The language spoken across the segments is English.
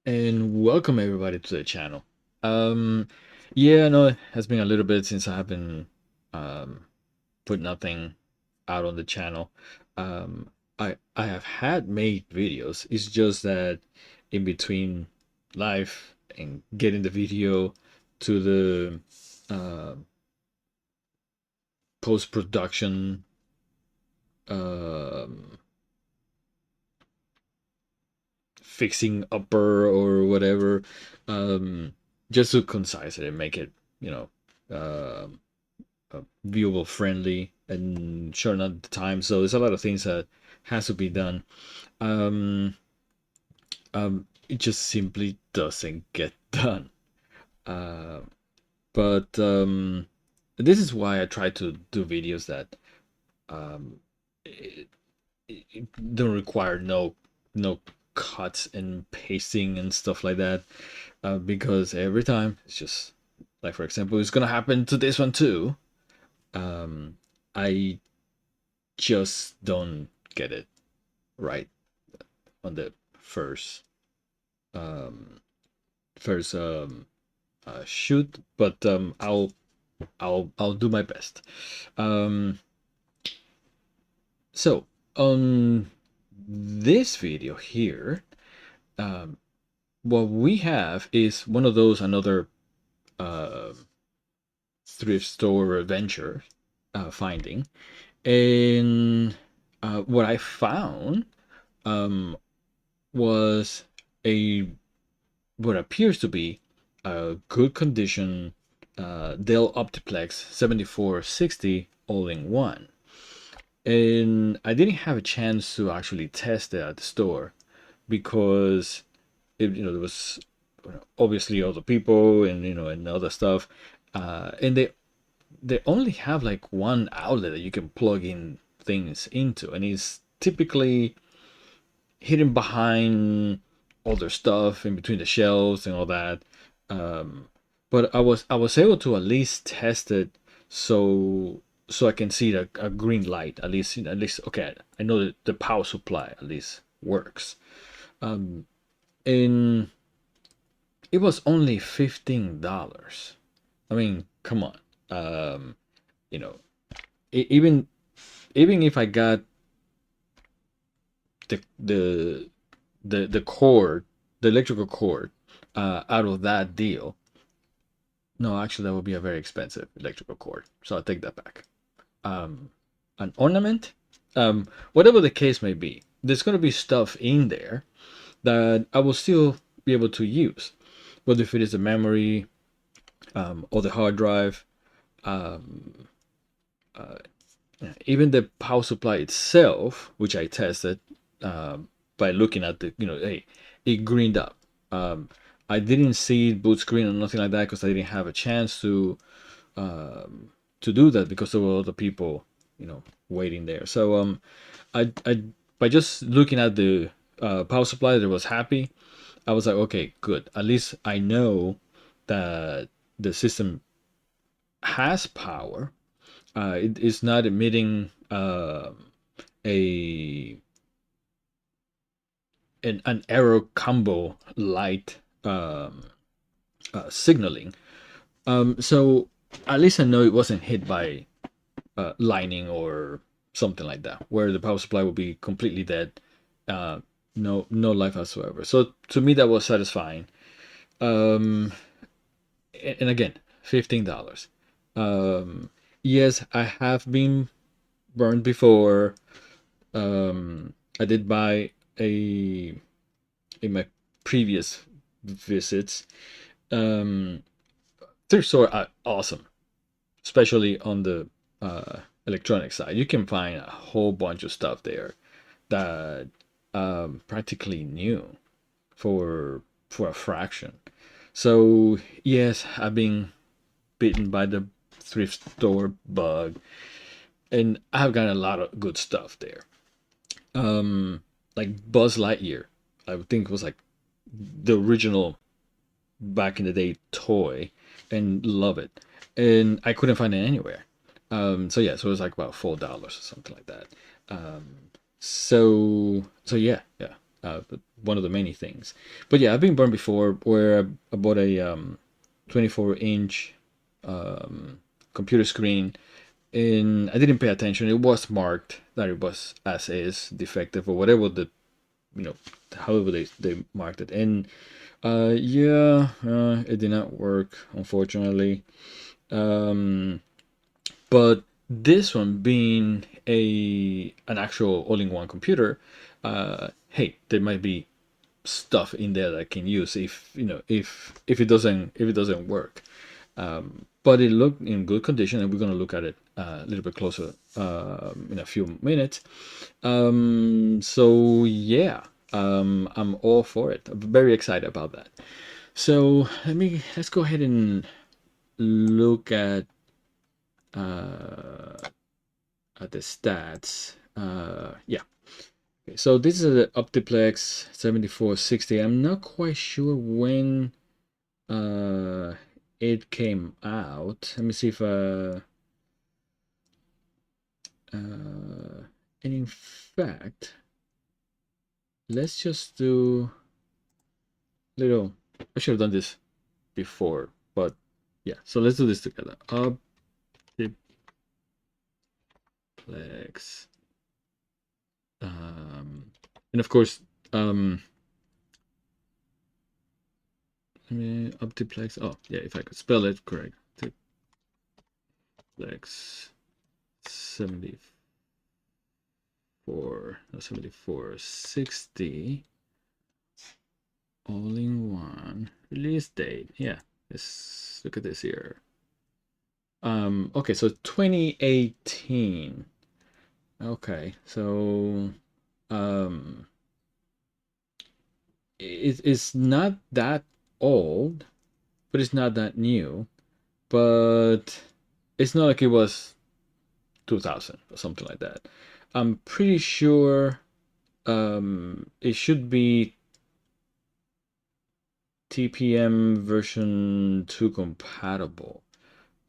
And welcome everybody to the channel. Um, yeah, I know it has been a little bit since I have been um, put nothing out on the channel. Um, I have had made videos. It's just that in between life and getting the video to the uh, post production um, fixing upper or whatever, um, just to concise it and make it, you know, viewable friendly and shorten out the time. So there's a lot of things that has to be done. Um, it just simply doesn't get done. Uh, but this is why I try to do videos that um, it, it don't require no cuts and pasting and stuff like that. Because every time it's just like, for example, it's gonna happen to this one too. Um, I just don't get it right on the first um first shoot, but I'll do my best. Um, so on this video here, um, what we have is one of those another uh, thrift store adventure finding, and what I found um, was a what appears to be a good condition Dell OptiPlex 7460 all-in-one. And I didn't have a chance to actually test it at the store because there was obviously other people and and other stuff, and they only have like one outlet that you can plug in things into, and it's typically hidden behind other stuff in between the shelves and all that. Um, but I was able to at least test it, so I can see a green light at least. Okay, I know that the power supply at least works. Um, and it was only $15. I mean, come on. Um, you know, even if I got the the the cord, the electrical cord, out of that deal. No, actually, that would be a very expensive electrical cord. So I'll take that back. Um, an ornament, whatever the case may be, there's going to be stuff in there that I will still be able to use, whether if it is the memory, or the hard drive, um, uh, even the power supply itself, which I tested by looking at hey, it greened up. Um, I didn't see boot screen or nothing like that because I didn't have a chance to do that because there were other people, waiting there. So I by just looking at the power supply that was happy, I was like, okay, good. At least I know that the system has power. It is not emitting a an error combo light signaling. So at least I know it wasn't hit by lightning or something like that, where the power supply will be completely dead, uh, no life whatsoever. So to me that was satisfying. Um, and again, $15. Um, yes, I have been burned before. I did buy a in my previous visits. Um, Thrift store are awesome, especially on the electronic side. You can find a whole bunch of stuff there that practically new for a fraction. So yes, I've been bitten by the thrift store bug, and I've got a lot of good stuff there. Like Buzz Lightyear, I would think was like the original back in the day toy, and love it. And I couldn't find it anywhere. So yeah, so it was like about $4 or something like that. So yeah, yeah. but one of the many things. But yeah, I've been burned before where I bought a 24-inch computer screen, and I didn't pay attention. It was marked that it was as is defective or whatever you know, however they marked it. And it did not work, unfortunately. But this one being an actual all-in-one computer, hey, there might be stuff in there that I can use if it doesn't work. But it looked in good condition, and we're gonna look at it a little bit closer in a few minutes. So yeah, I'm all for it. I'm very excited about that. So let's go ahead and look uh, at the stats. Yeah. Okay, so this is the OptiPlex 7460. I'm not quite sure when it came out. Let me see if and in fact, let's just do little. I should have done this before, but yeah. So let's do this together. OptiPlex, and of course, OptiPlex. Oh yeah, if I could spell it correct. OptiPlex 7460 all in one release date. Yeah, let's look at this here. Okay, so 2018. Okay, so it's not that old, but it's not that new. But it's not like it was 2000 or something like that. I'm pretty sure it should be TPM version 2 compatible.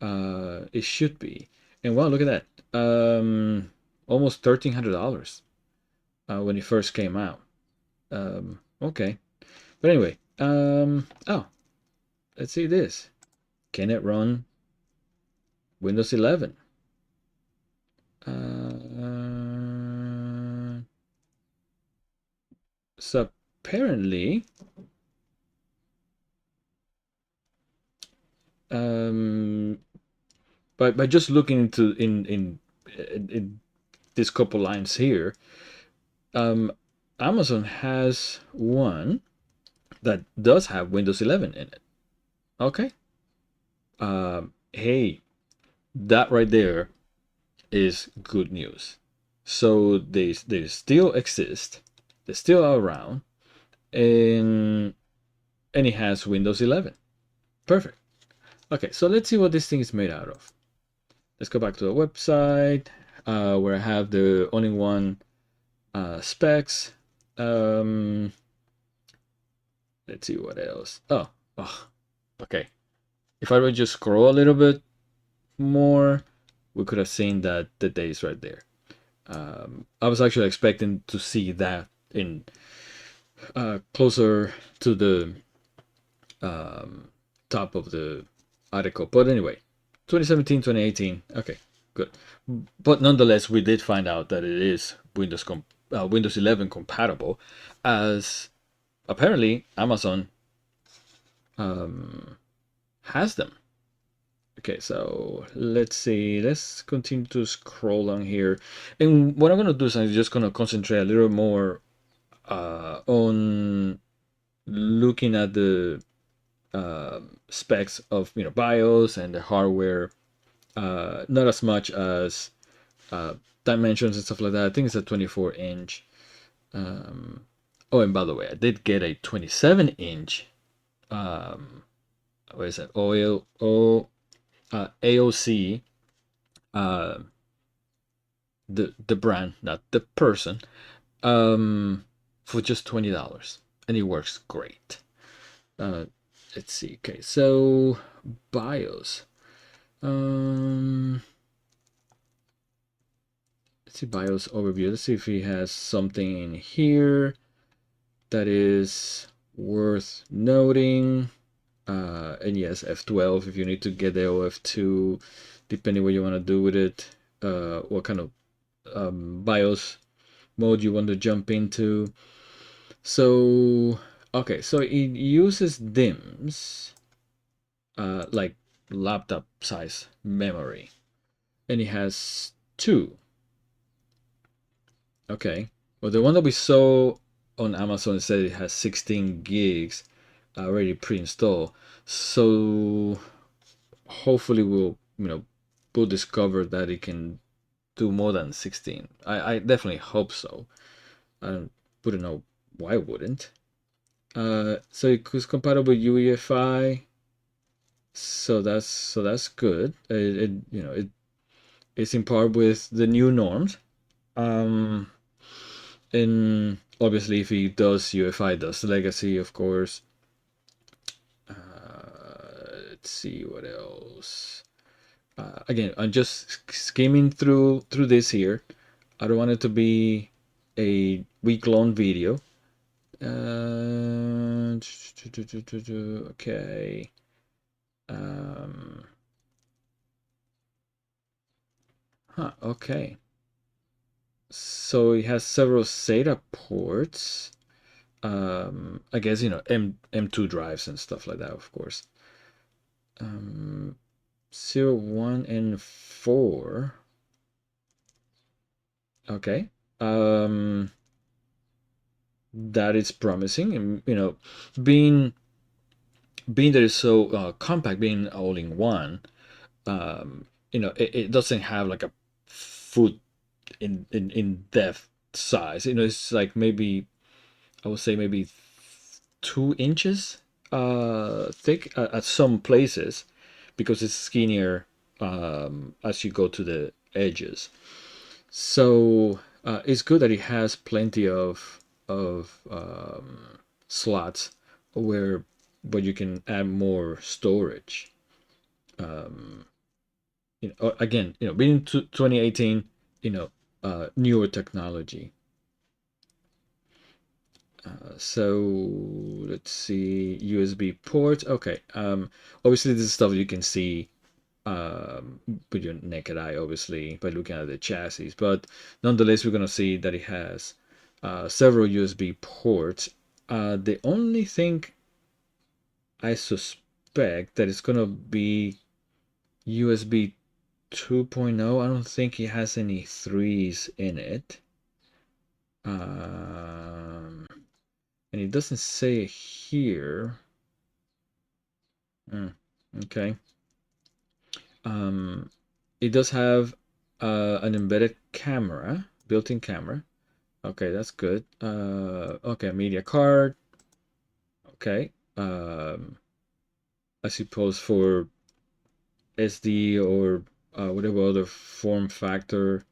It should be. And wow, look at that. Almost $1,300 when it first came out. Okay. But anyway, oh, let's see this. Can it run Windows 11? So apparently, by just looking into in this couple lines here, Amazon has one that does have Windows 11 in it. Okay. Hey, that right there is good news. So they still exist. They're still around, and it has Windows 11. Perfect. Okay, so let's see what this thing is made out of. Let's go back to the website where I have the all-in-one specs. Let's see what else. Oh, okay. If I would just scroll a little bit more, we could have seen that the days right there. I was actually expecting to see that in closer to the top of the article. But anyway, 2017, 2018. Okay, good. But nonetheless, we did find out that it is Windows 11 compatible, as apparently Amazon has them. Okay, so let's see. Let's continue to scroll down here. And what I'm going to do is I'm just going to concentrate a little more on looking at the specs of BIOS and the hardware, not as much as dimensions and stuff like that. I think it's a 24-inch. Oh, and by the way, I did get a 27-inch. What is that? AOC. The brand, not the person. For just $20, and it works great. Let's see. Okay, so BIOS. Let's see BIOS overview. Let's see if he has something in here. that is worth noting. And yes, F12 if you need to get the OF2, depending what you want to do with it, what kind of BIOS mode you want to jump into. So, okay, so it uses DIMMs, like laptop size memory, and it has two. Okay, well, the one that we saw on Amazon said it has 16 gigs already pre-installed. So hopefully we'll discover that it can do more than 16. I definitely hope so. I wouldn't know why it wouldn't. So it's compatible with UEFI, so that's good. It's in par with the new norms. Um, and obviously, if he does UEFI, does legacy, of course. Let's see what else. Again, I'm just skimming through this here. I don't want it to be a week-long video. Okay. Okay. So it has several SATA ports. I guess M2 drives and stuff like that, of course. 0, 1, and 4. Okay. That is promising, and being that it's so compact, being all in one, it doesn't have like a foot in depth size. It's like maybe I would say maybe 2 inches thick at some places because it's skinnier as you go to the edges. So it's good that it has plenty of slots where you can add more storage. Again, being 2018, newer technology. So let's see, USB ports. Okay. Obviously, this is stuff you can see with your naked eye, obviously, by looking at the chassis. But nonetheless, we're gonna see that it has several USB ports. The only thing I suspect that it's gonna be USB 2.0. I don't think it has any threes in it. And it doesn't say here. Okay. It does have an embedded camera, built-in camera. Okay, that's good. Okay, media card. Okay. I suppose for SD or whatever other form factor.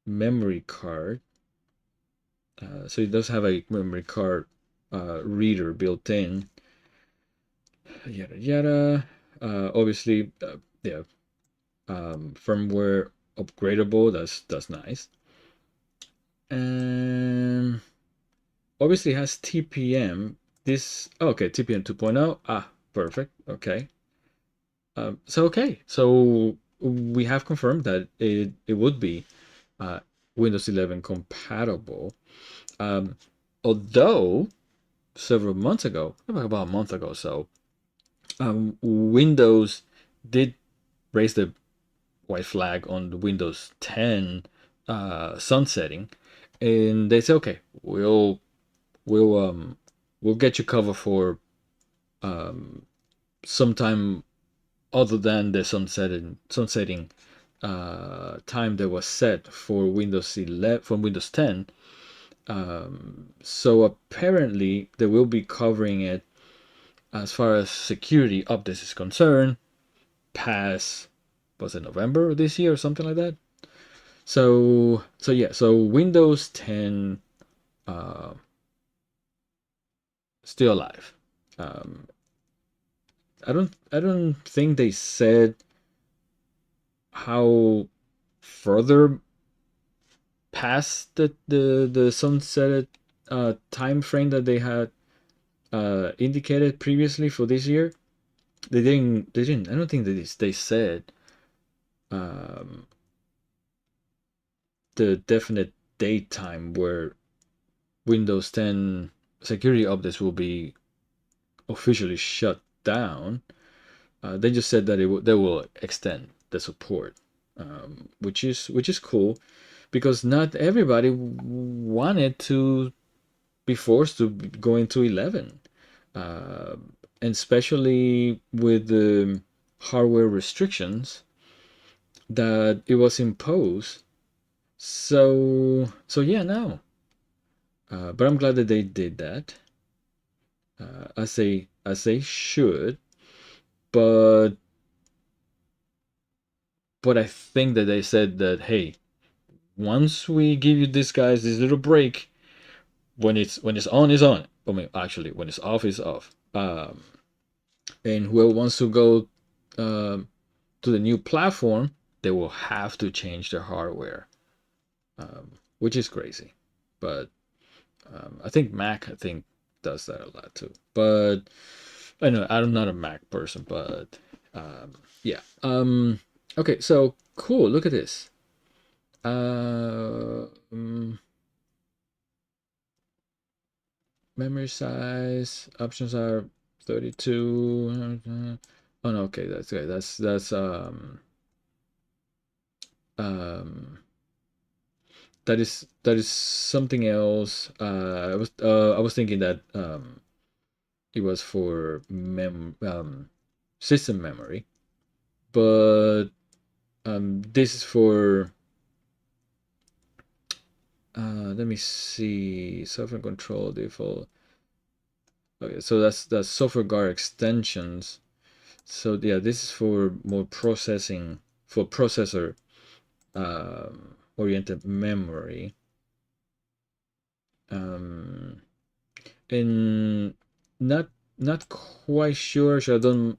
Memory card. So it does have a memory card reader built in. Yada yada. Obviously, yeah. Firmware upgradable. That's nice. And obviously it has TPM. Okay, TPM 2.0. Perfect. Okay. So we have confirmed that it would be Windows 11 compatible. Although several months ago, about a month ago, so Windows did raise the white flag on the Windows 10 sunsetting, and they say, okay, we'll get you covered for sometime other than the sunsetting time that was set for Windows 11 from Windows 10. So apparently they will be covering it as far as security updates is concerned past, was it November this year or something like that. So Windows 10 still alive. I don't think they said how further past the sunset time frame that they had indicated previously for this year. They didn't. I don't think they said um, the definite date time where Windows 10 security updates will be officially shut down. They just said that they will extend the support, which is cool, because not everybody wanted to be forced to go into 11, uh, and especially with the hardware restrictions that it was imposed. So yeah, no. But I'm glad that they did that, as they should. But I think that they said that, hey, once we give you this guys this little break, when it's on is on. I mean, actually, when it's off is off. And whoever wants to go to the new platform, they will have to change their hardware, which is crazy. But I think Mac, does that a lot too. But I know I'm not a Mac person, but yeah. Okay, so cool. Look at this. Memory size options are 32. Oh no, okay, that's okay. Um that is something else. I was thinking that it was for system memory, but this is for let me see, software control default. Okay, so that's software guard extensions. So yeah, this is for more processing, for processor oriented memory. Um, and not not quite sure. So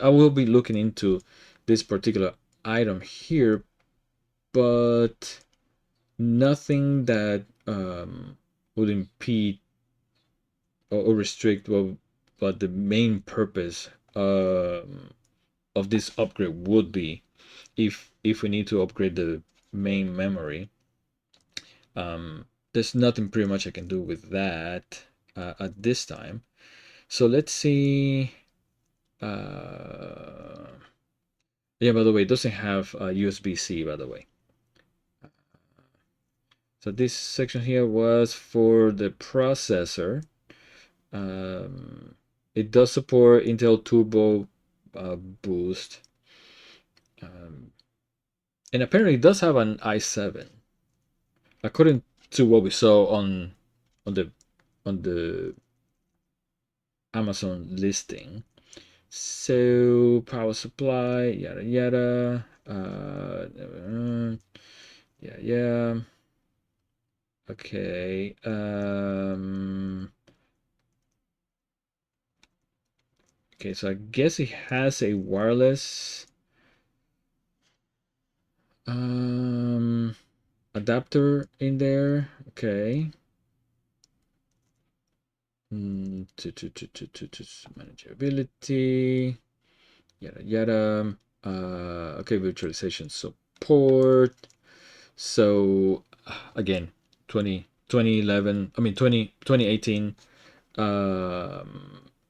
I will be looking into this particular item here, but nothing that would impede or restrict what the main purpose of this upgrade would be, if we need to upgrade the main memory. There's nothing pretty much I can do with that at this time. So let's see. Yeah, by the way, it doesn't have USB-C, by the way. So this section here was for the processor. It does support Intel Turbo Boost. And apparently it does have an i7, according to what we saw on the on the Amazon listing. So power supply, yada yada. Yeah, yeah. Okay. Okay, so I guess it has a wireless adapter in there. Okay. To manageability, yada yada. Okay, virtualization support. So again, 2011. I mean 2018.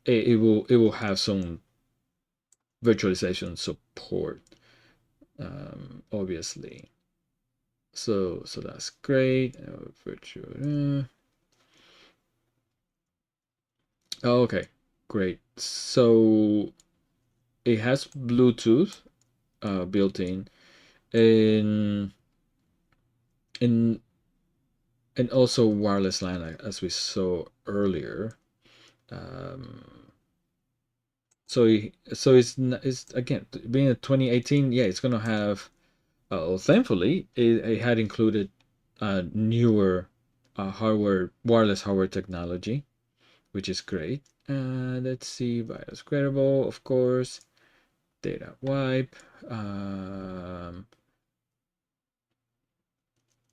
It will have some virtualization support, obviously. So that's great. Virtual. Oh, okay, great. So it has Bluetooth built in, and and and also wireless LAN, as we saw earlier. Um, it's again, being a 2018. Yeah, it's gonna have. Thankfully, it had included newer wireless hardware technology, which is great. Let's see, biodegradable, of course, data wipe.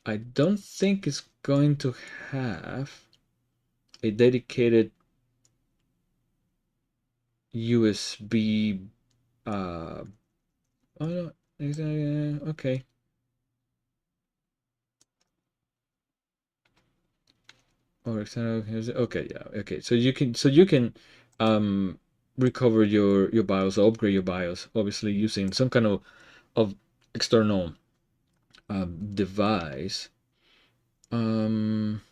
I don't think it's going to have a dedicated USB. Oh no, okay. Or external. Okay, yeah, okay. So you can um recover your BIOS or upgrade your BIOS, obviously using some kind of external device. Um,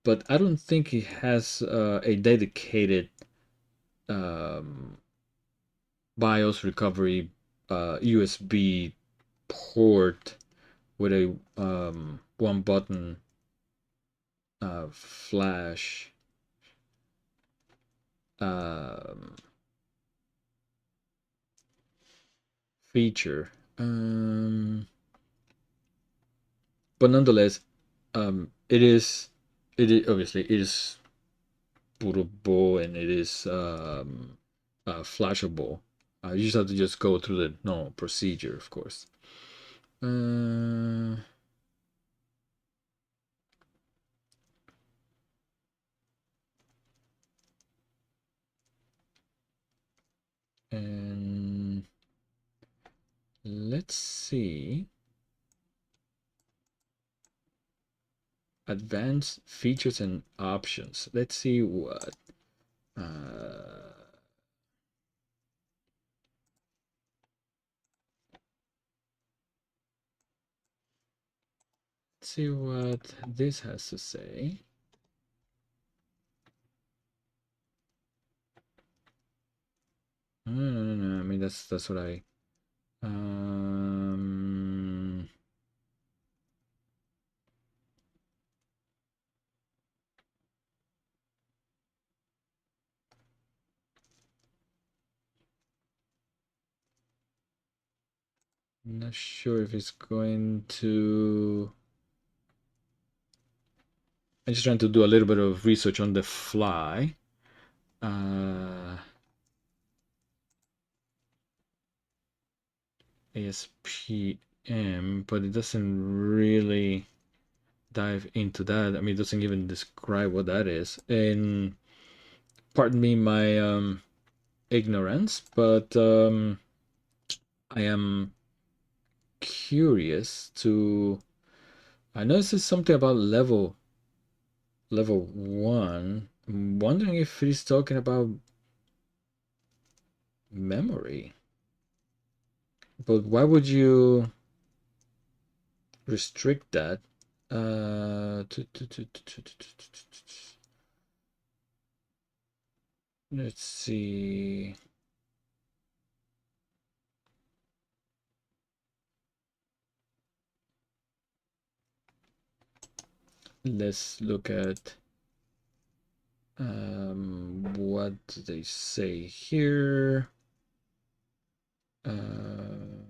but I don't think it has a dedicated um, BIOS recovery USB port with a one button flash um, feature. But nonetheless, it is obviously it is bootable and it is flashable. You just have to just go through the normal procedure, of course. Uh, and let's see. Advanced features and options. Let's see what. Let's see what this has to say. No, no, no, no. I mean that's what I. Um, Not sure if it's going to. I'm just trying to do a little bit of research on the fly. ASPM, but it doesn't really dive into that. I mean, it doesn't even describe what that is. And pardon me my ignorance, but I am curious to. I know this is something about level one. I'm wondering if he's talking about memory. But why would you restrict that? Let's see. Let's look at what they say here. Um,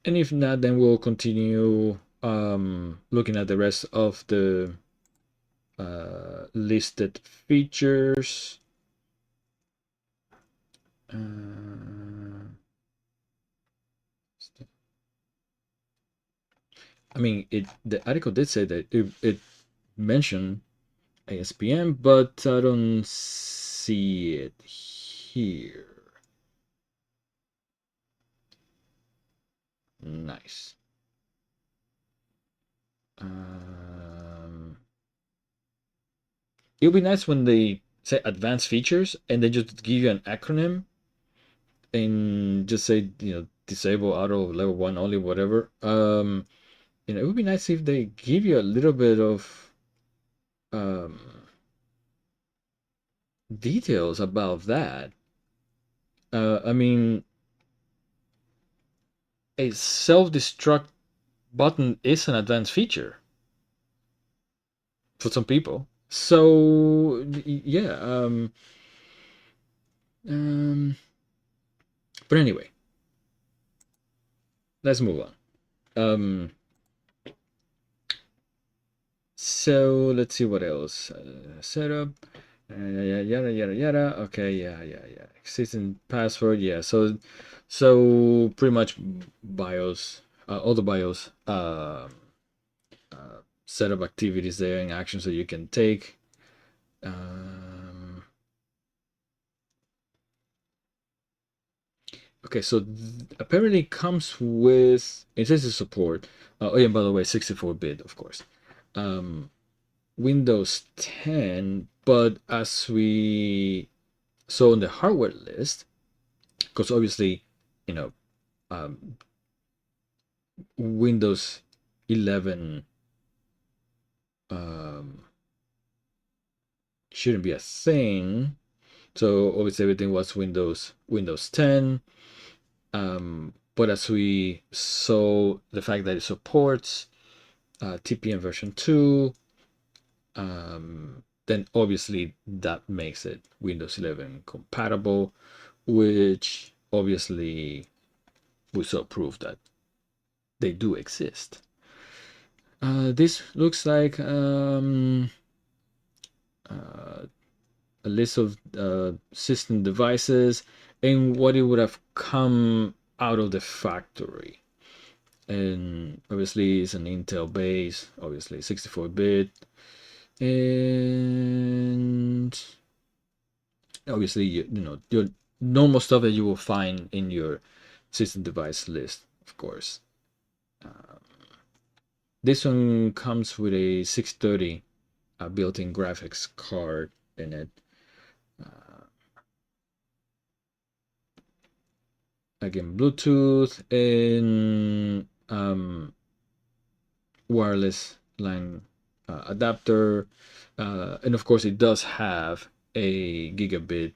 and if not, then we'll continue looking at the rest of the listed features. I mean, the article did say that it mentioned ASPM, but I don't see it here. Nice. It would be nice when they say advanced features and they just give you an acronym and just say, disable auto level one only, whatever. It would be nice if they give you a little bit of um, details about that. I mean, a self-destruct button is an advanced feature for some people. So yeah. Um, but anyway, let's move on. So let's see what else. Setup. Yada yada yada. Okay, yeah. Existing password. Yeah. So pretty much BIOS. All the BIOS. Setup activities there and actions that you can take. Okay, so apparently it comes with it says the support. Oh yeah, by the way, 64-bit, of course. Windows 10, but as we saw on the hardware list, because obviously, you know, um, Windows 11 um, shouldn't be a thing. So obviously everything was Windows 10. But as we saw the fact that it supports TPM version 2, then obviously that makes it Windows 11 compatible, which obviously we saw proof that they do exist. This looks like a list of system devices and what it would have come out of the factory. And obviously it's an Intel base, obviously 64-bit, and obviously you know your normal stuff that you will find in your system device list, of course. This one comes with a 630 built-in graphics card in it. Again, Bluetooth and wireless LAN adapter, and of course it does have a gigabit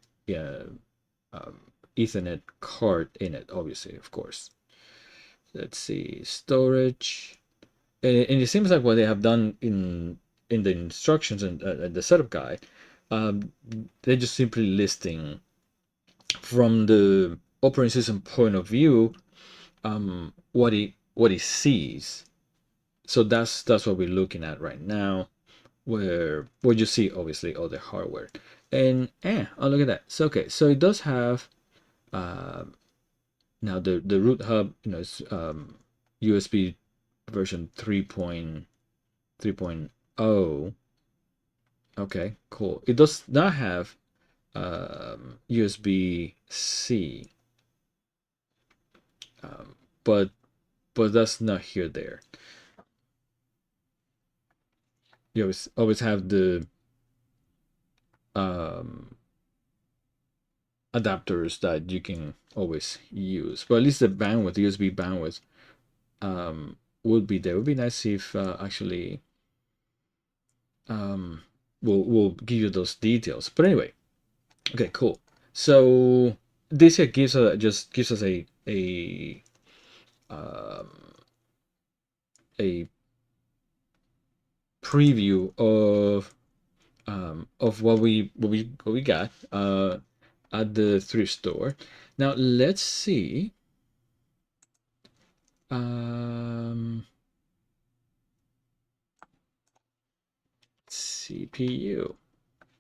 um, Ethernet card in it, obviously, of course. Let's see, storage, and it seems like what they have done in the instructions and the setup guide, they're just simply listing from the operating system point of view what it sees. So that's what we're looking at right now, where you see obviously all the hardware, and oh look at that. So okay, so it does have now the root hub, you know, it's USB version 3.3.0. Okay, cool. It does not have USB C, but that's not here there. You always have the um, adapters that you can always use. But at least the bandwidth, the USB bandwidth, would be there. It would be nice if actually we'll give you those details. But anyway, okay, cool. So this here gives us just gives us a preview of what we got at the thrift store. Now let's see. CPU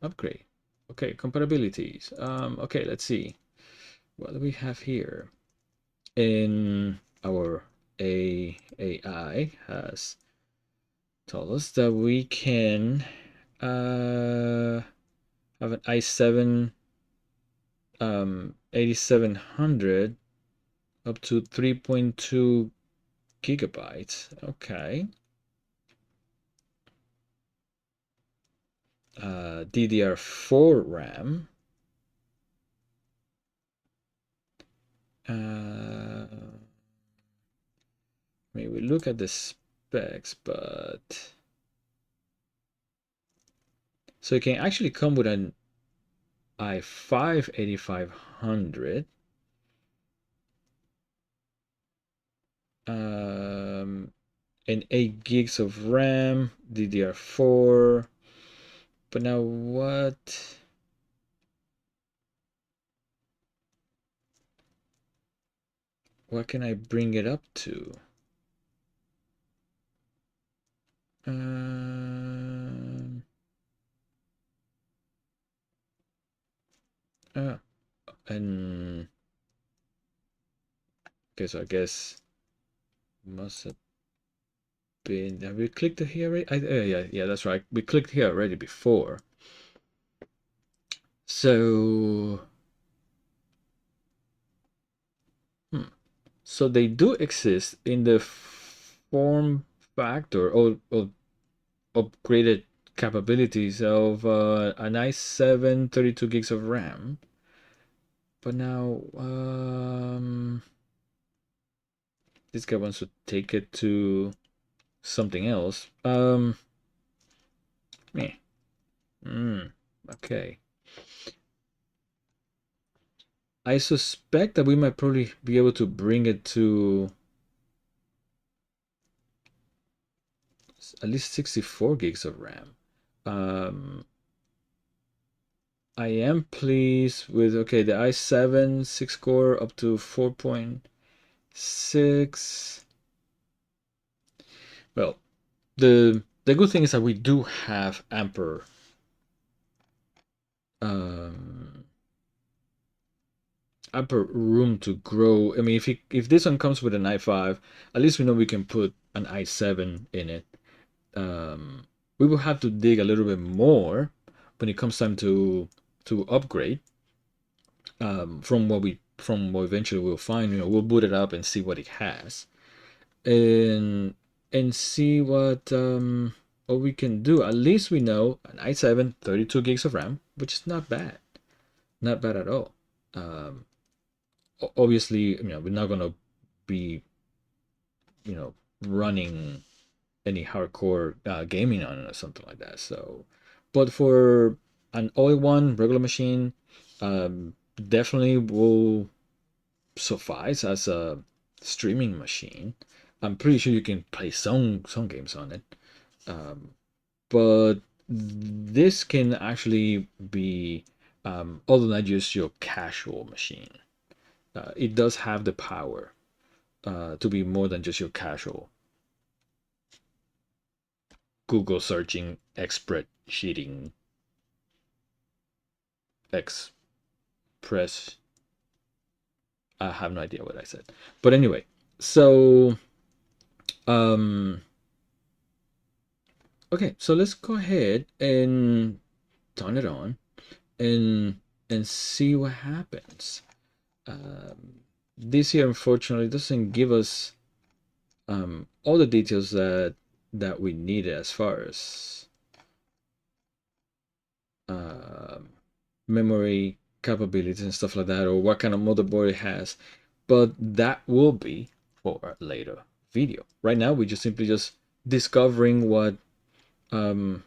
upgrade. Okay, compatibilities. Okay, let's see. What do we have here? In our AI has told us that we can have an i7 8700 up to 3.2 gigabytes. Okay. DDR4 RAM. Maybe look at the specs, but so it can actually come with an i5 8500, and 8 gigs of RAM, DDR4. But now what can I bring it up to? Um, uh, and okay, so I guess must have been. Have we clicked here already? Yeah, that's right. We clicked here already before. So, so they do exist in the form factor or upgraded capabilities of an i7 32 gigs of RAM. But now, this guy wants to take it to something else. Me. Okay. I suspect that we might probably be able to bring it to at least 64 gigs of RAM. Um, I am pleased with, okay, the i7 6 core up to 4.6. Well, the good thing is that we do have um, ample room to grow. I mean, if this one comes with an i5, at least we know we can put an i7 in it. We will have to dig a little bit more when it comes time to upgrade. From what eventually we'll find, we'll boot it up and see what it has, and see what we can do. At least we know an i7 32 gigs of RAM, which is not bad at all. Um, Obviously, we're not gonna be running any hardcore gaming on it or something like that. So, but for an all-in-one regular machine, definitely will suffice as a streaming machine. I'm pretty sure you can play some games on it, but this can actually be, although not just your casual machine, it does have the power to be more than just your casual Google searching, expert sheeting, express. I have no idea what I said, but anyway. So, um, okay, so let's go ahead and turn it on and see what happens. This here, unfortunately, doesn't give us all the details that we need as far as um, memory capabilities and stuff like that, or what kind of motherboard it has. But that will be for a later video. Right now, we just simply just discovering um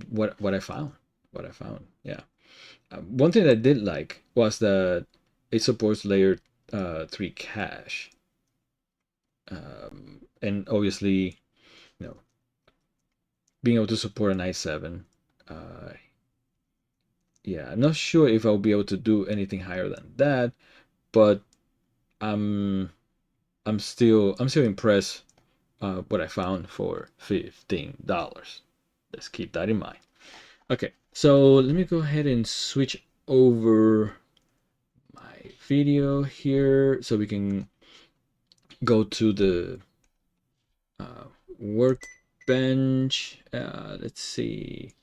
what I found. What I found, yeah. One thing I did like was that it supports layer 3 cache, and obviously, you know, being able to support an i7. Uh, yeah, I'm not sure if I'll be able to do anything higher than that, but I'm I'm still impressed what I found for $15. Let's keep that in mind. Okay, so let me go ahead and switch over my video here so we can go to the uh, workbench. Let's see.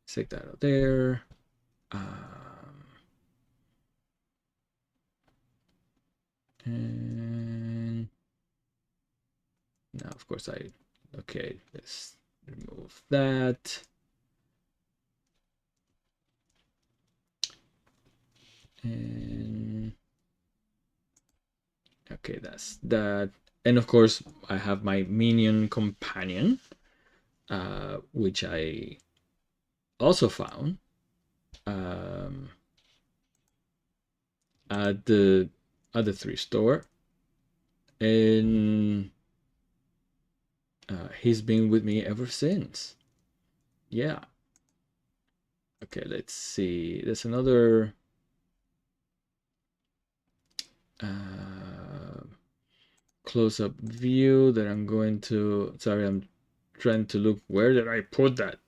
Take that out there. And now, of course, okay, let's remove that. And okay, that's that. And of course, I have my minion companion, which I also found um, at the thrift store, and he's been with me ever since. Yeah. Okay, let's see. There's another close-up view that I'm going to. Sorry, I'm trying to look, where did I put that?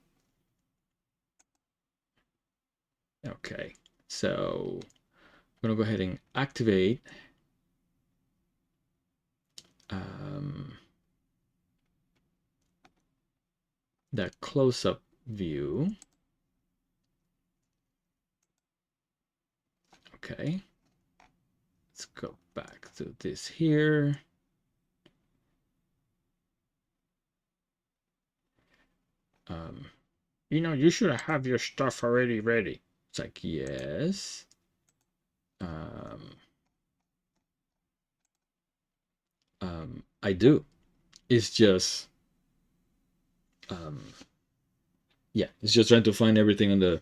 Okay, so I'm gonna go ahead and activate that close-up view. Okay, let's go back to this here. You know, you should have your stuff already ready. It's like, yes. I do. It's just, yeah, it's just trying to find everything on the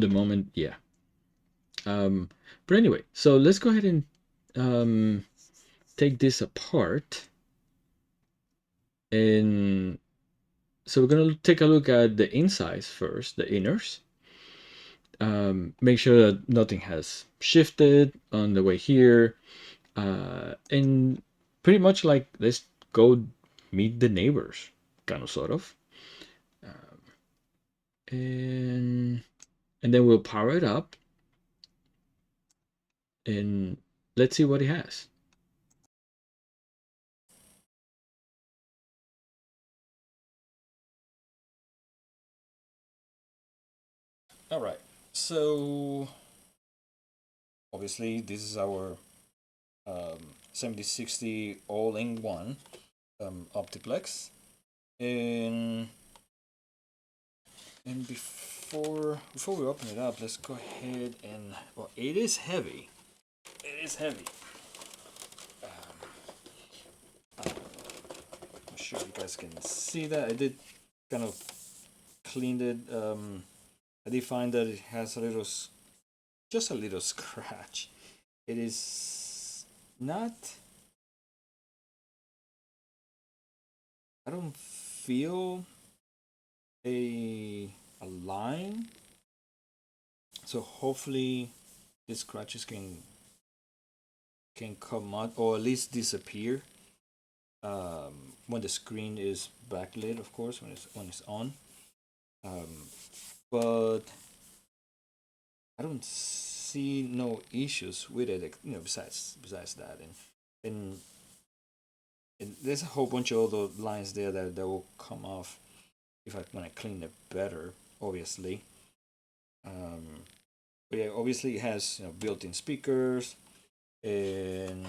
moment. Yeah. But anyway, so let's go ahead and take this apart. And so we're gonna take a look at the insides first, the inners. Make sure that nothing has shifted on the way here. And pretty much like, let's go meet the neighbors, kind of, sort of. And then we'll power it up. And let's see what it has. All right, so obviously this is our 7060 all-in-one OptiPlex, and before we open it up, let's go ahead and, well, it is heavy. It is heavy. I'm sure you guys can see that. I did kind of cleaned it. I did find that it has just a little scratch. It is not. I don't feel a line, so hopefully these scratches can come out, or at least disappear when the screen is backlit, of course, when it's on. But I don't see no issues with it, you know, besides that. And and there's a whole bunch of other lines there that will come off if when I clean it better, obviously. But yeah, obviously it has, you know, built-in speakers and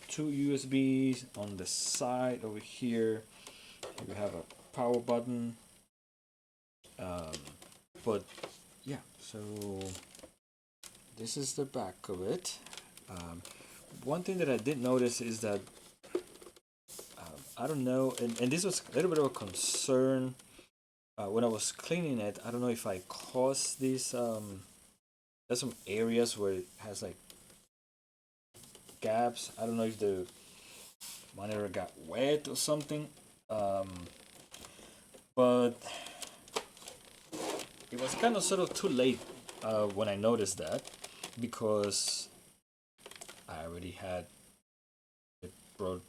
two USBs on the side over here. We have a power button. But yeah, so this is the back of it. One thing that I did notice is that I don't know, and this was a little bit of a concern when I was cleaning it. I don't know if I caused this. There's some areas where it has like gaps. I don't know if the monitor got wet or something. But it was kind of sort of too late when I noticed that, because I already had it brought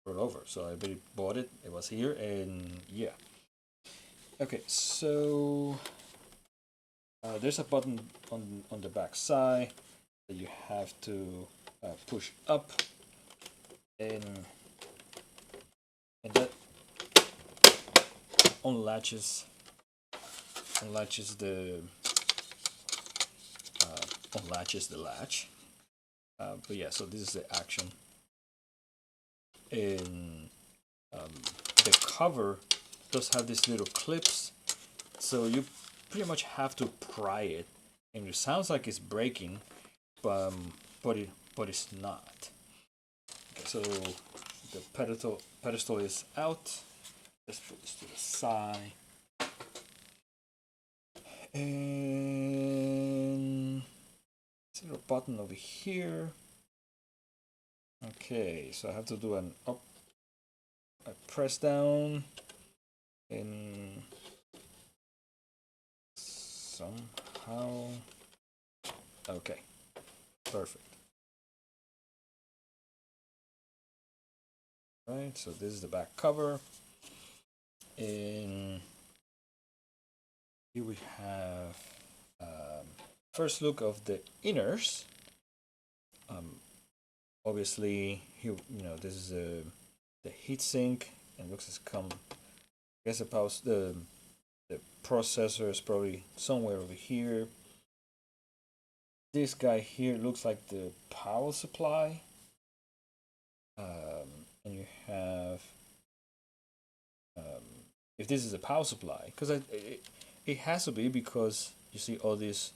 over. So I already bought it. It was here, and yeah. Okay, so there's a button on the back side that you have to push up, and that unlatches the latch. But yeah, so this is the action, and the cover does have these little clips, so you pretty much have to pry it, and it sounds like it's breaking, but it's not. Okay, so the pedestal is out. Let's put this to the side, and there's a little button over here. Okay, so I have to do an up. I press down, and somehow, okay, perfect. Right, so this is the back cover, and here we have first look of the inners. Obviously, here this is the heatsink, and looks as come. I guess the processor is probably somewhere over here. This guy here looks like the power supply, and you have if this is a power supply, because it has to be, because you see all these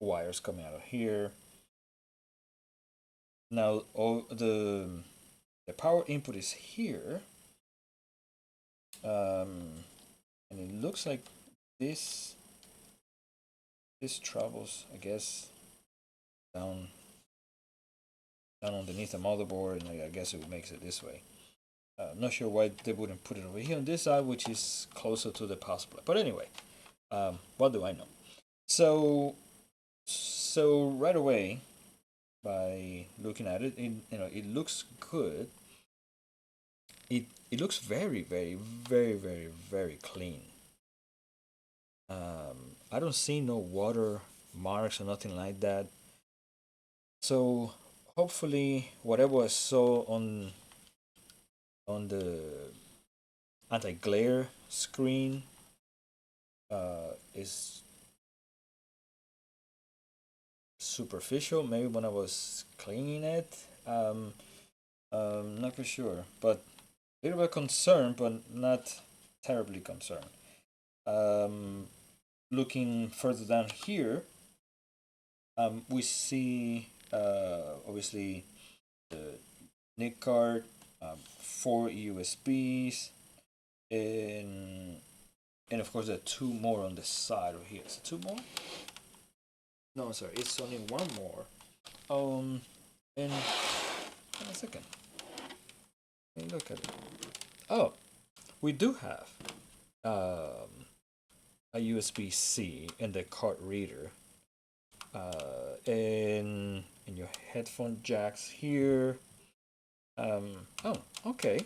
wires coming out of here. Now all the power input is here, and it looks like this travels, I guess, down underneath the motherboard, and I guess it makes it this way. I'm not sure why they wouldn't put it over here on this side, which is closer to the power supply. But anyway, what do I know? So right away, by looking at it, it looks good. It looks very, very, very, very, very clean. I don't see no water marks or nothing like that. So hopefully, whatever I saw on the anti-glare screen is superficial. Maybe when I was cleaning it, not for sure, but a little bit concerned, but not terribly concerned. Looking further down here, we see obviously the NIC card, 4 USBs, and of course there are two more on the side over here. Is it two more? No, sorry, it's only one more. And wait a second. Let me look at it. Oh, we do have a USB-C in the card reader, and your headphone jacks here. Oh, okay.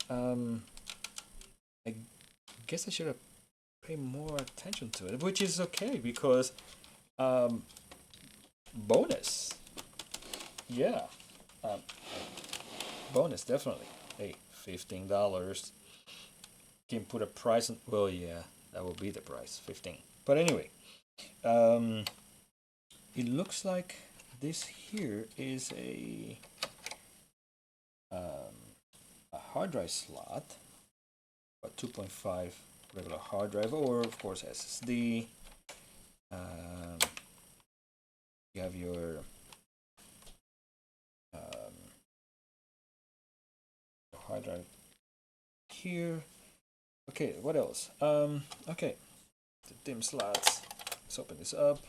I guess I should have paid more attention to it, which is okay, because bonus. Yeah. Um, bonus, definitely. Hey, $15. Can put a price on. Well, yeah, that will be the price, 15. But anyway, it looks like this here is a hard drive slot, a 2.5 regular hard drive, or of course SSD. You have your hard drive here. Okay, what else? Okay, the DIMM slots. Let's open this up.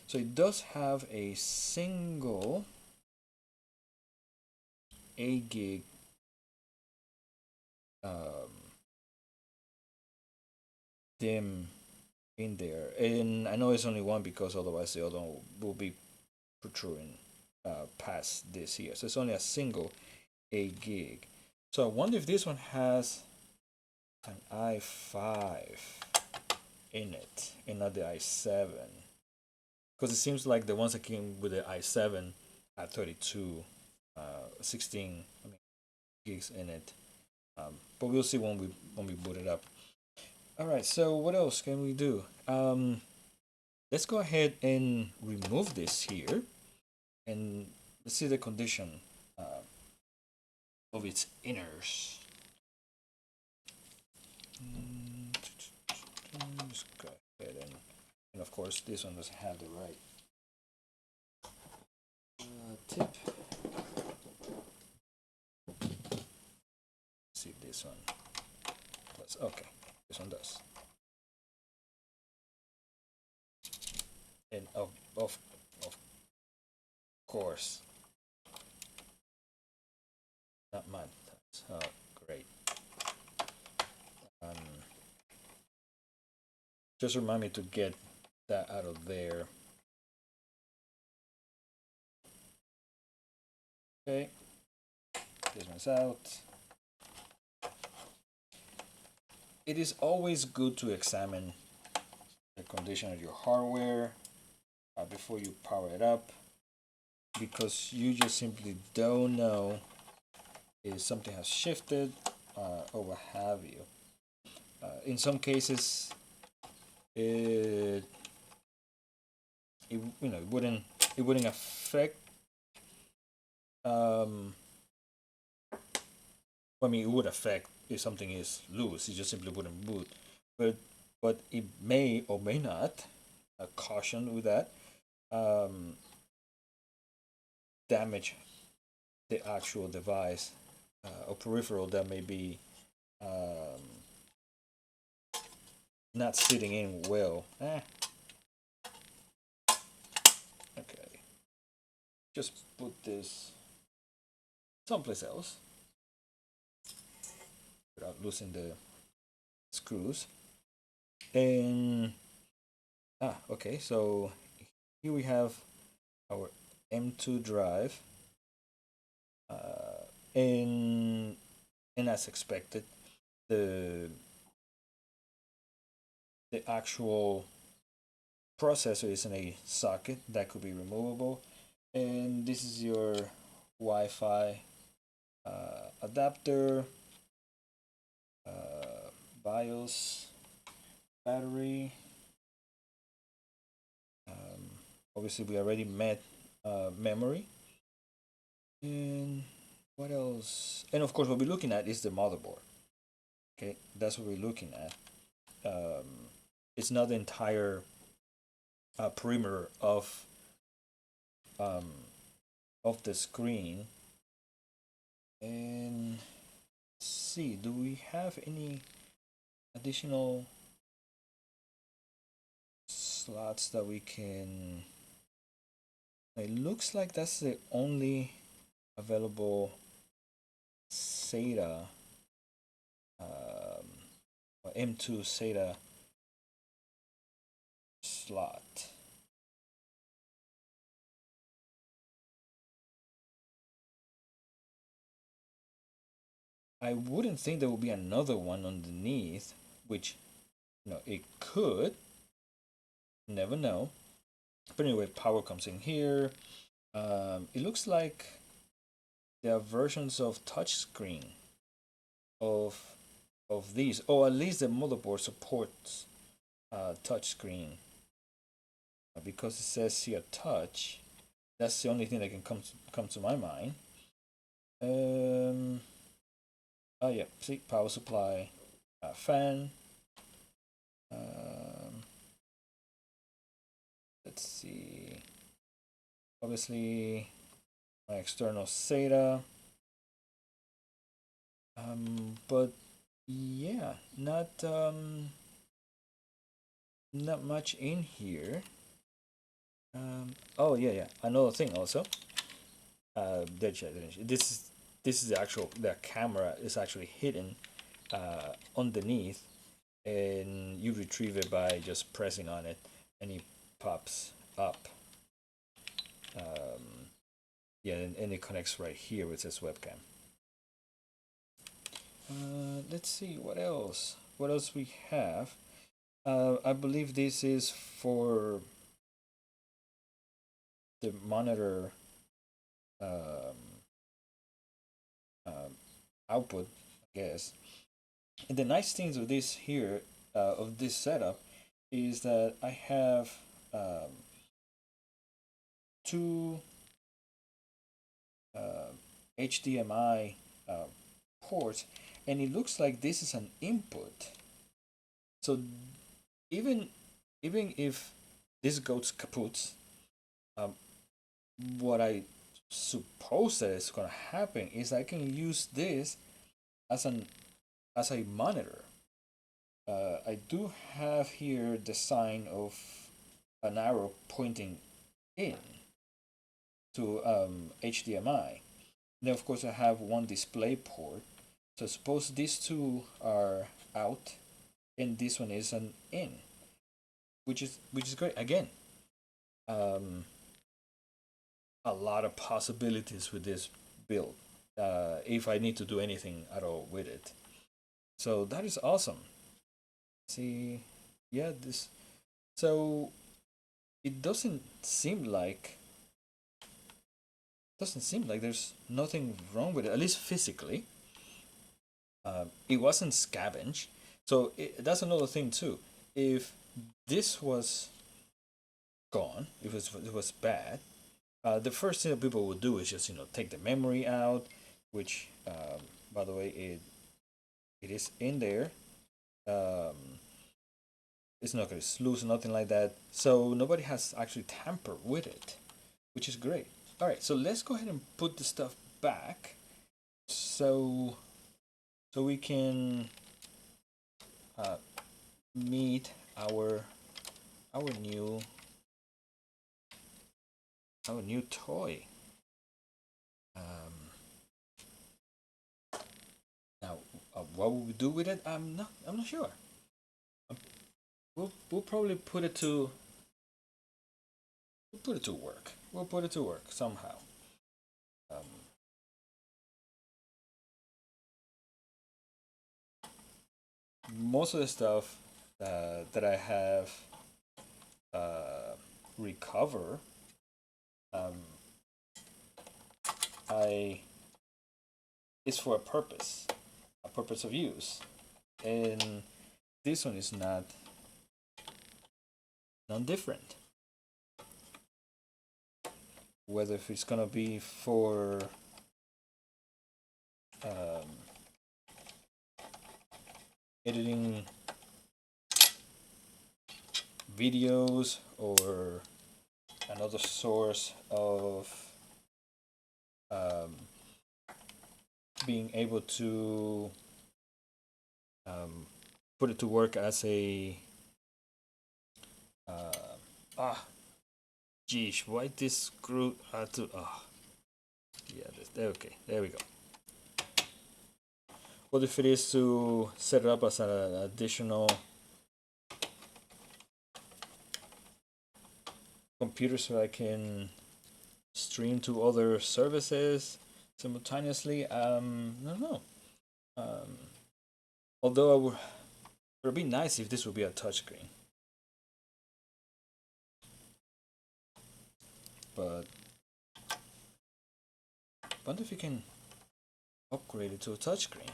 So it does have a single 8 gig DIMM in there, and I know it's only one because otherwise the other one will be protruding past this here. So it's only a single 8 gig. So I wonder if this one has an i5 in it and not the i7, because it seems like the ones that came with the i7 had 32 16 gigs in it, but we'll see when we boot it up. All right, so what else can we do? Let's go ahead and remove this here, and let's see the condition of its inners. Let's go ahead and of course this one doesn't have the right tip. Let's see if this one does. Okay, this one does. And of course, not mine. Oh, great. Just remind me to get that out of there. Okay. This one's out. It is always good to examine the condition of your hardware before you power it up, because you just simply don't know if something has shifted or what have you. In some cases, it it wouldn't affect. I mean, it would affect if something is loose. It just simply wouldn't boot, but it may or may not. Caution with that. Um, damage the actual device or peripheral that may be um, not sitting in well. Okay, just put this someplace else without losing the screws. And okay, so here we have our M2 drive, and as expected, the actual processor is in a socket that could be removable, and this is your Wi-Fi adapter, BIOS, battery. Obviously, we already met memory, and what else? And of course, what we're looking at is the motherboard. Okay, that's what we're looking at. It's not the entire perimeter um, of the screen. And let's see, do we have any additional slots that we can? It looks like that's the only available SATA or M2 SATA slot. I wouldn't think there will be another one underneath, which it could. Never know. But anyway, power comes in here. It looks like there are versions of touchscreen of these, or at least the motherboard supports touchscreen, because it says here touch. That's the only thing that can come to my mind. Oh yeah, see, power supply, fan. Let's see. Obviously, my external SATA. But yeah, not much in here. Oh yeah, yeah. Another thing also. This is the actual, the camera is actually hidden underneath, and you retrieve it by just pressing on it, and it pops up. Yeah, and it connects right here with this webcam. Let's see what else. What else we have? I believe this is for the monitor um, um, output, I guess. And the nice things of this here, of this setup, is that I have two HDMI ports, and it looks like this is an input. So even if this goes kaput, um, what I suppose that is going to happen is I can use this as a monitor. I do have here the sign of an arrow pointing in to HDMI. Then of course I have one display port. So suppose these two are out and this one is an in, which is great. Again, a lot of possibilities with this build. if I need to do anything at all with it. So that is awesome. See, yeah, this. So it doesn't seem like there's nothing wrong with it, at least physically. It wasn't scavenged, so that's another thing too. If this was gone, if it was bad, the first thing that people would do is just take the memory out, which by the way it is in there. Um, it's not going to lose, nothing like that. So nobody has actually tampered with it, which is great. All right, so let's go ahead and put the stuff back, so we can uh, meet our new toy. Um, Now, what will we do with it? I'm not sure. We'll probably put it to work. We'll put it to work somehow. Um, Most of the stuff that I have uh, recover, um, I is for a purpose of use, and this one is not non different. Whether if it's gonna be for um, editing videos or another source of um, being able to um, put it to work as a uh, ah geez, why this screw to yeah, okay, there we go. What if it is to set it up as an additional computer so I can stream to other services simultaneously? I don't know. Um, Although it would be nice if this would be a touchscreen, but wonder if you can upgrade it to a touchscreen.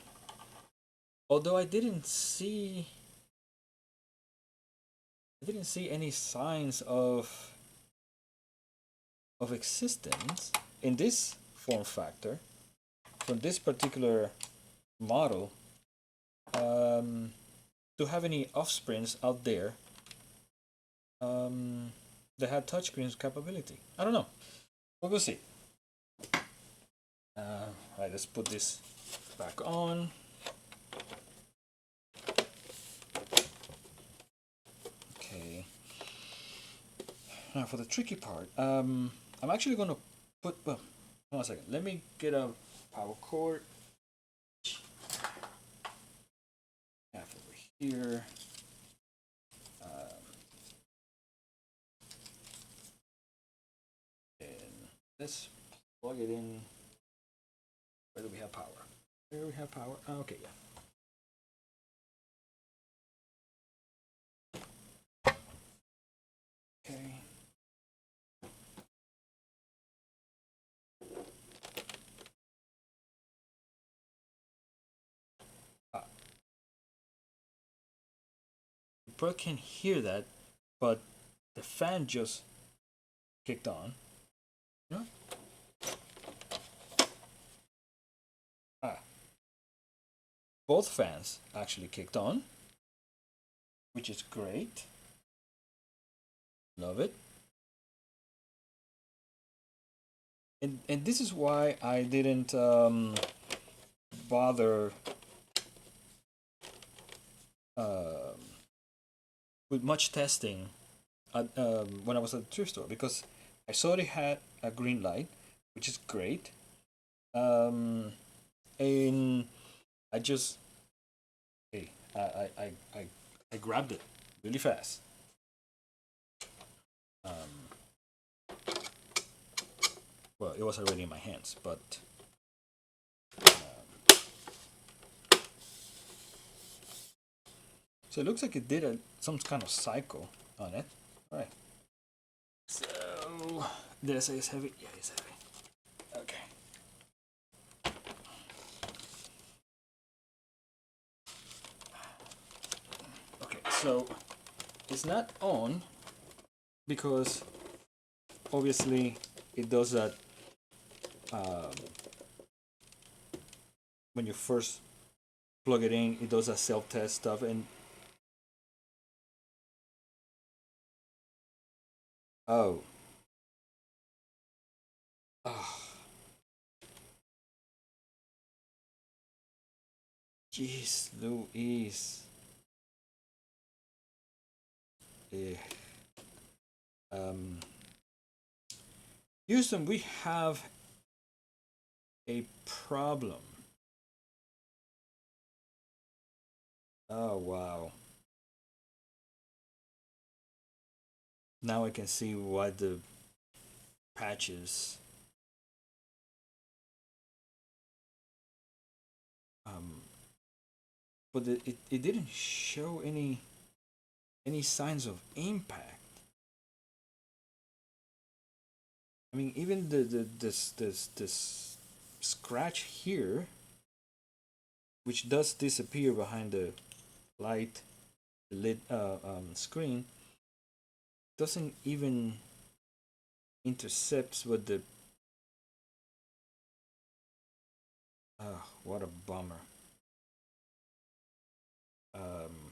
Although I didn't see any signs of existence in this form factor from this particular model to have any offsprings out there that had touchscreens capability. I don't know. We'll see. Right, let's put this back on. Okay. Now for the tricky part, I'm actually going to put. Well, hold on a second. Let me get a power cord. Have over here. And let's plug it in. Where do we have power? Where we have power? Oh, okay, yeah. Okay. Ah, you probably can't hear that, but the fan just kicked on. You know? Ah, both fans actually kicked on, which is great. Love it. And this is why I didn't bother um with much testing when I was at the thrift store, because I saw they had a green light, which is great. Um, and I just hey, I grabbed it really fast. Um, well, it was already in my hands, but So it looks like it did some kind of cycle on it. All right. So did I say it's heavy? Yeah, it's heavy. Okay. Okay, so it's not on because obviously it does that when you first plug it in. It does that self-test stuff, and oh, oh, jeez, Louise. Eh, Um, Houston, we have a problem. Oh wow. Now I can see why the patches um but it didn't show any signs of impact. I mean even this scratch here, which does disappear behind the light the lid screen, doesn't even intercept with the what a bummer. Um,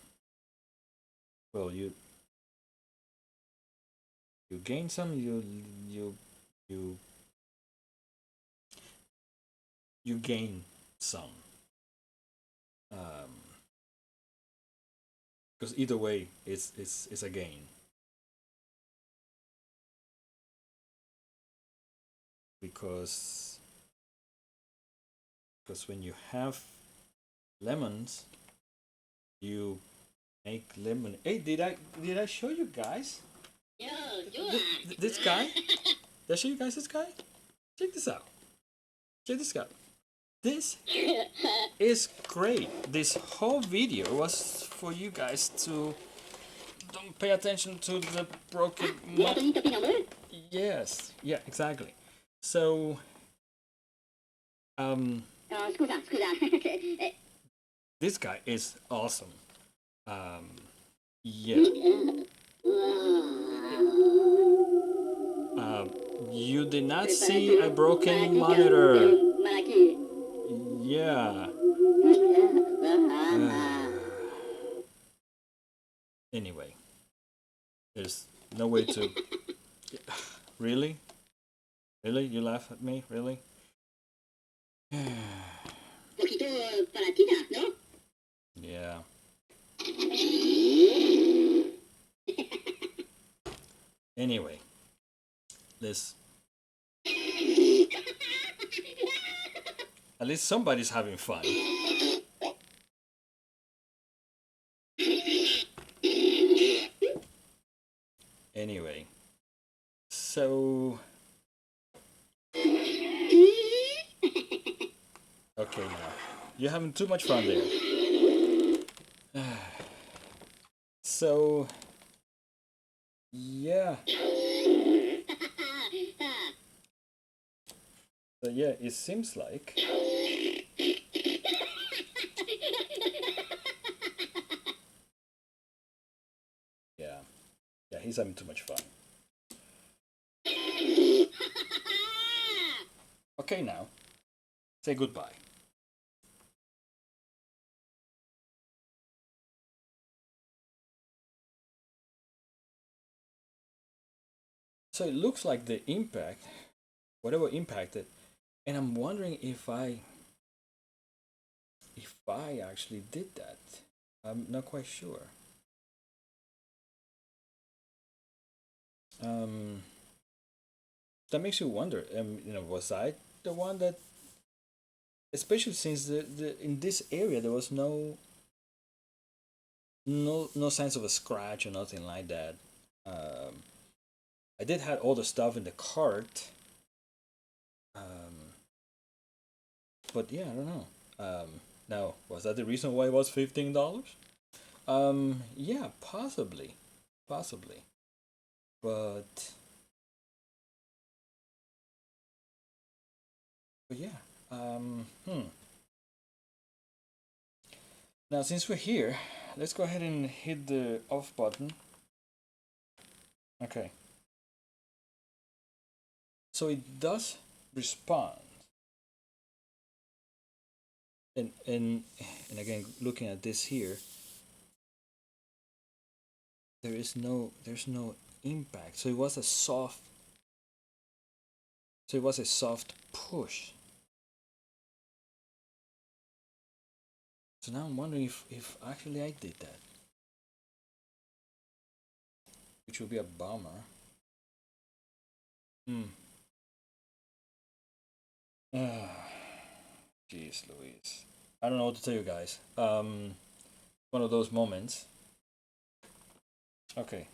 well, you gain some, you you you gain some. Um, because either way, it's a gain. Because when you have lemons, you make lemon. Hey, did I show you guys this guy? Did I show you guys this guy? Check this out. Check this out. This is great. This whole video was for you guys to don't pay attention to the broken. Yes, yeah, exactly. So, um, this guy is awesome. Yeah. Um, you did not see a broken monitor. Yeah. Anyway, there's no way to. Really? Really? You laugh at me? Really? Yeah. Anyway, this. At least somebody's having fun. Anyway, so. Okay, now. You're having too much fun there. So. Yeah. So, yeah, it seems like. Yeah. Yeah, he's having too much fun. Okay, now. Say goodbye. So it looks like the impact, whatever impacted, and I'm wondering if I actually did that. I'm not quite sure. Um, that makes you wonder. Was I the one that, especially since the in this area there was no signs of a scratch or nothing like that. Um, I did have all the stuff in the cart, um, but yeah, I don't know. Now, was that the reason why it was $15? Yeah, possibly, possibly, but yeah. Hmm. Now, since we're here, let's go ahead and hit the off button. Okay. So it does respond, and again, looking at this here, there's no impact. So it was a soft push. So now I'm wondering if actually I did that, which would be a bummer. Hmm. Ah, jeez, Louise. I don't know what to tell you guys. One of those moments. Okay.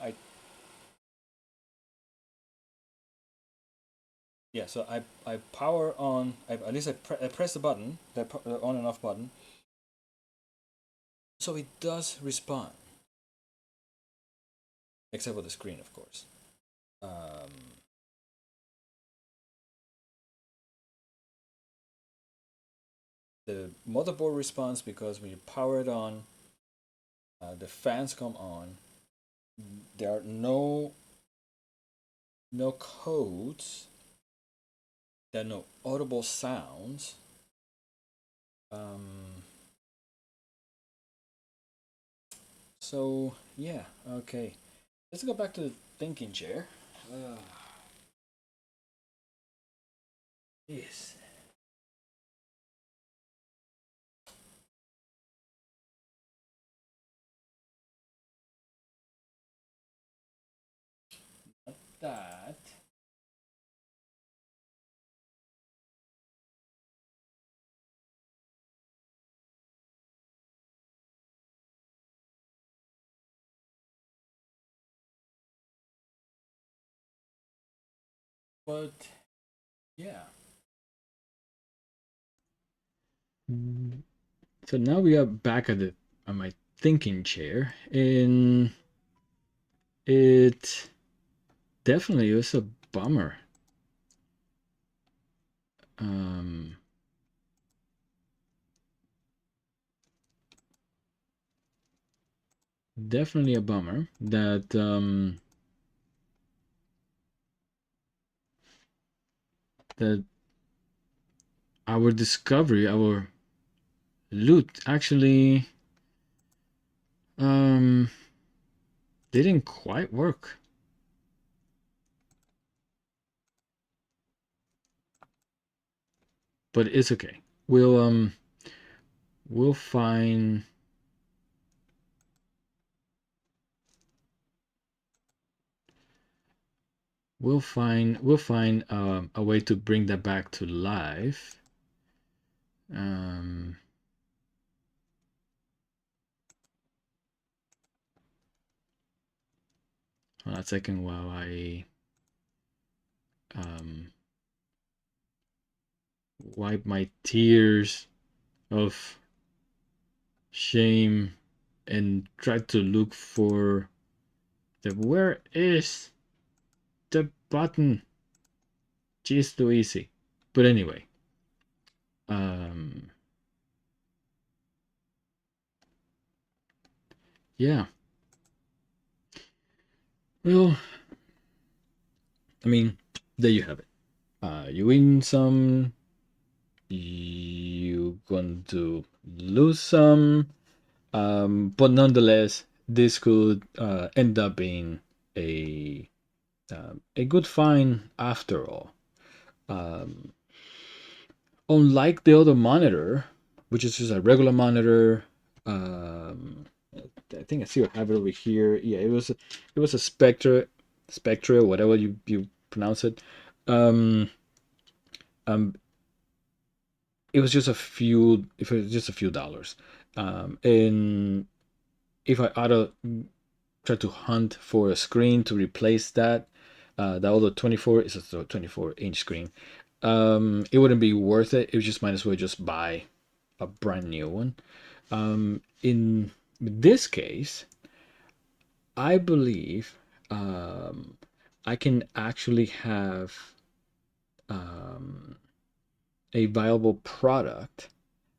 I Yeah. So I power on. At least I press the button, the on and off button. So it does respond, except for the screen, of course. Um, the motherboard responds because when you power it on, the fans come on. There are no codes. There are no audible sounds. Um, so yeah, okay. Let's go back to the thinking chair. Uh, yes. That. But yeah. So now we are back at the on my thinking chair, and it definitely was a bummer. Um, Definitely a bummer that that our discovery, our loot actually um didn't quite work. But it's okay. We'll find we'll find a way to bring that back to life. Um, Hold on a second while I um, wipe my tears of shame and try to look for where is the button? Jeez, too easy. But anyway, um, yeah. Well, I mean, there you have it. You win some, you going to lose some, but nonetheless, this could end up being a a good find after all. Um, Unlike the other monitor, which is just a regular monitor, I think I see I have it over here. Yeah, it was a Spectra, whatever you pronounce it. Um, um, it was just a few, if it was just a few dollars. And if I ought to try to hunt for a screen to replace that, the other 24 is a 24-inch screen. It wouldn't be worth it. It just might as well just buy a brand new one. In this case, I believe um, I can actually have um, a viable product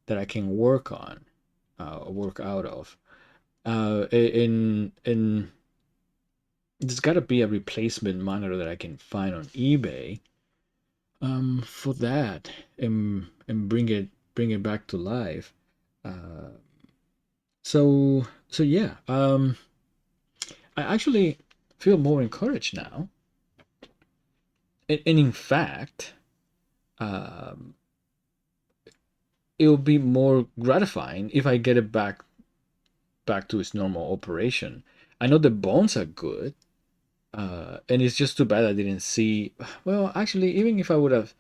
that I can work on, work out of. In there's got to be a replacement monitor that I can find on eBay for that and bring it back to life. Uh, so yeah, I actually feel more encouraged now, and in fact, um, it will be more gratifying if I get it back to its normal operation. I know the bones are good, and it's just too bad I didn't see. Well, actually, even if I would have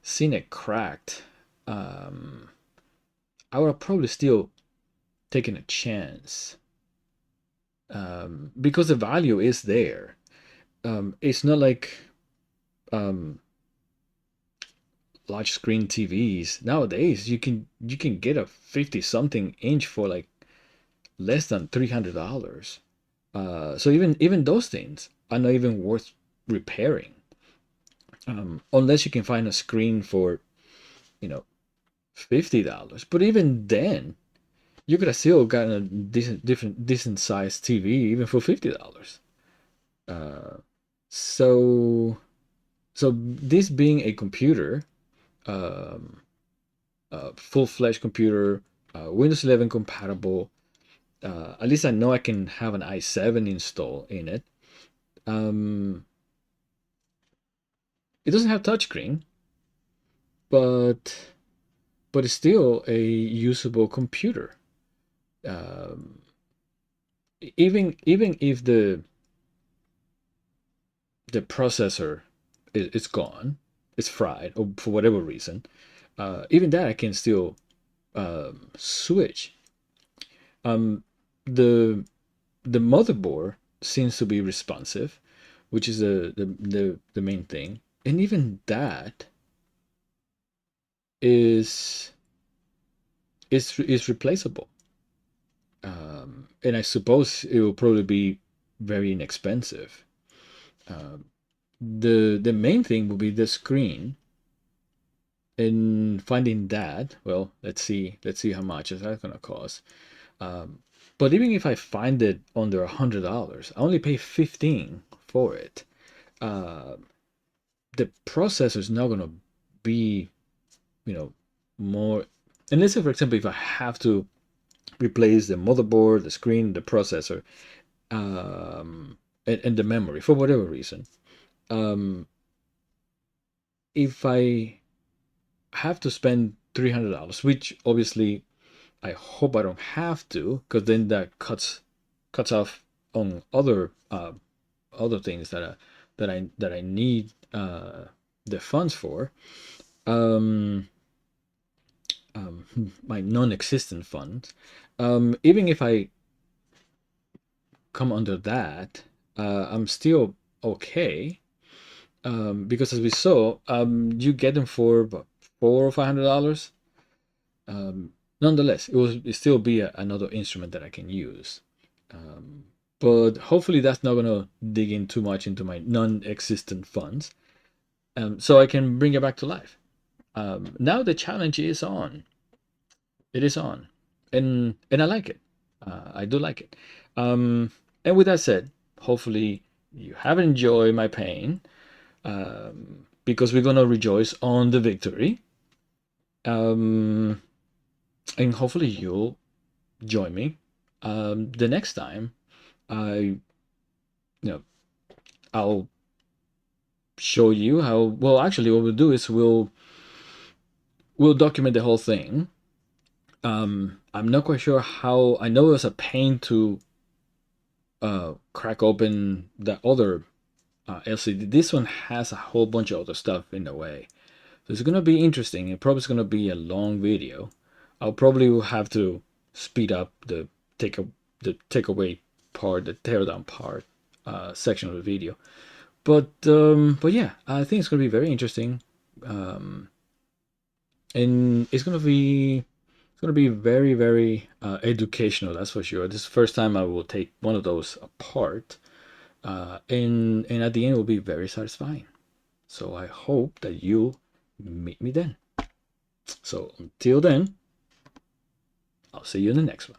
seen it cracked, um, I would have probably still taken a chance because the value is there. It's not like um, large screen TVs nowadays. You can get a 50 something inch for like less than $300. So even those things are not even worth repairing, unless you can find a screen for $50. But even then, you could have still gotten a decent sized TV even for $50. Uh, so so this being a computer, um, a full-fledged computer, Windows 11 compatible. At least I know I can have an i7 install in it. Um, it doesn't have touchscreen, but it's still a usable computer. Um, even if the processor is gone, it's fried, or for whatever reason, even that I can still switch. Um, the the motherboard seems to be responsive, which is the main thing, and even that is is replaceable. And I suppose it will probably be very inexpensive. Um, the main thing will be the screen, and finding that. Well, let's see how much is that gonna cost. Um, but even if I find it under $100, I only pay 15 for it. Uh, the processor is not gonna be, you know, more. And let's say, for example, if I have to replace the motherboard, the screen, the processor, and the memory for whatever reason, um, if I have to spend $300, which obviously I hope I don't have to, because then that cuts off on other things that I need the funds for. Um, my non-existent funds. Even if I come under that, I'm still okay. Because as we saw, you get them for about $400 or $500. Nonetheless, it still be another instrument that I can use. Um, but hopefully that's not gonna dig in too much into my non-existent funds. So I can bring it back to life. Now the challenge is on. It is on, and I like it. I do like it. And with that said, hopefully you have enjoyed my pain, because we're gonna rejoice on the victory. Um, and hopefully you'll join me the next time I, I'll show you how. Well, actually, what we'll do is we'll document the whole thing. I'm not quite sure how. I know it's a pain to crack open the other LCD. This one has a whole bunch of other stuff in the way, so it's gonna be interesting. It probably is gonna be a long video. I'll probably have to speed up take a, the takeaway part, the teardown part section of the video. But yeah, I think it's gonna be very interesting, and it's gonna be It's going to be very, very educational, that's for sure. This is the first time I will take one of those apart. And at the end, it will be very satisfying. So I hope that you'll meet me then. So until then, I'll see you in the next one.